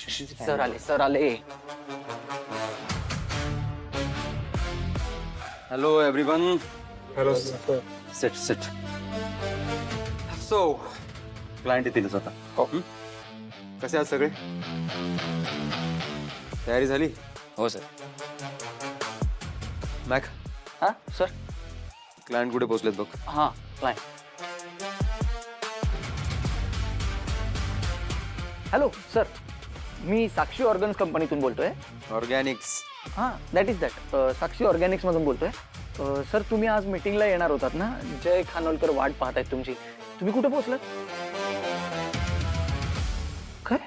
Sir आले. Hello everyone. Hello, sir. Sit. So, client येतीलच आता. हं? कसे आहात सगळे? तयारी झाली? हो सर. मॅक, हां सर. क्लायंट कुठे पोहोचलेत बघ. हां क्लायंट. हॅलो सर, मी साक्षी ऑर्गन्स कंपनीतून बोलतोय. ऑर्गॅनिक्स. हां दॅट इज दॅट. साक्षी ऑर्गॅनिक्समधून बोलतोय. सर तुम्ही आज मीटिंगला येणार होतात ना? जय खानोलकर वाट पाहत आहेत तुमची. तुम्ही कुठे पोहोचलात? काय?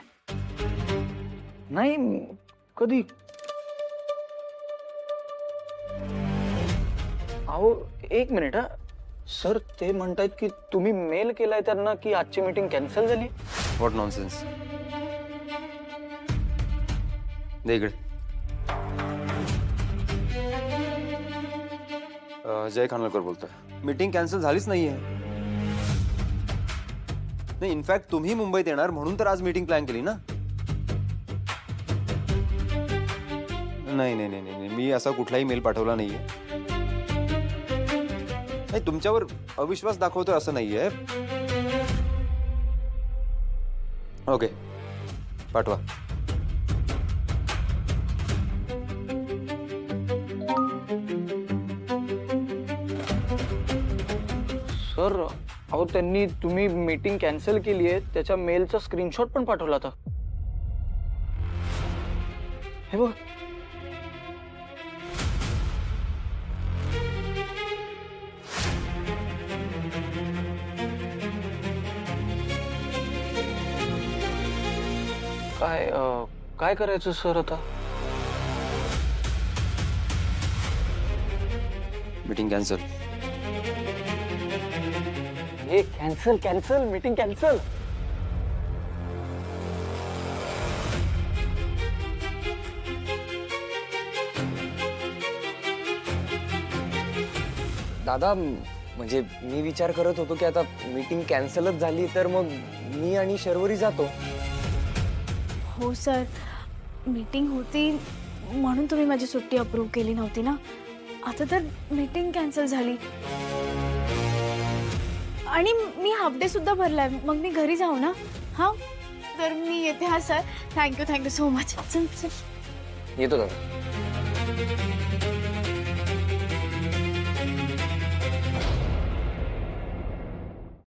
नाही कधी? अहो एक मिनिट हा. सर ते म्हणतायत की तुम्ही मेल केलाय त्यांना की आजची मीटिंग कॅन्सल झाली. What nonsense. दे इकडे. जय खानोलकर बोलतोय. मीटिंग कॅन्सल झालीच नाहीये. नाही इनफॅक्ट तुम्ही मुंबईत येणार म्हणून तर आज मीटिंग प्लॅन केली ना. नाही मी असा कुठलाही मेल पाठवला नाहीये. नाही तुमच्यावर अविश्वास दाखवतोय असं नाहीये. ओके पाठवा. सर अहो त्यांनी तुम्ही मीटिंग कॅन्सल केली आहे त्याच्या मेलचा स्क्रीनशॉट पण पाठवला होता. हे बघ. काय करायचं सर आता? Meeting cancel. हे कॅन्सल मीटिंग कॅन्सल. दादा म्हणजे मी विचार करत होतो की आता मीटिंग कॅन्सलच झाली तर मग मी आणि शर्वरी जातो. हो सर, मीटिंग होती म्हणून तुम्ही माझी सुट्टी अप्रूव्ह केली नव्हती ना. आता तर मीटिंग कॅन्सल झाली आणि मी हाफ डे सुद्धा भरलाय. मग मी घरी जाऊ ना? हां तर मी येते. हा सर, थँक्यू सो मच. चल येतो दादा.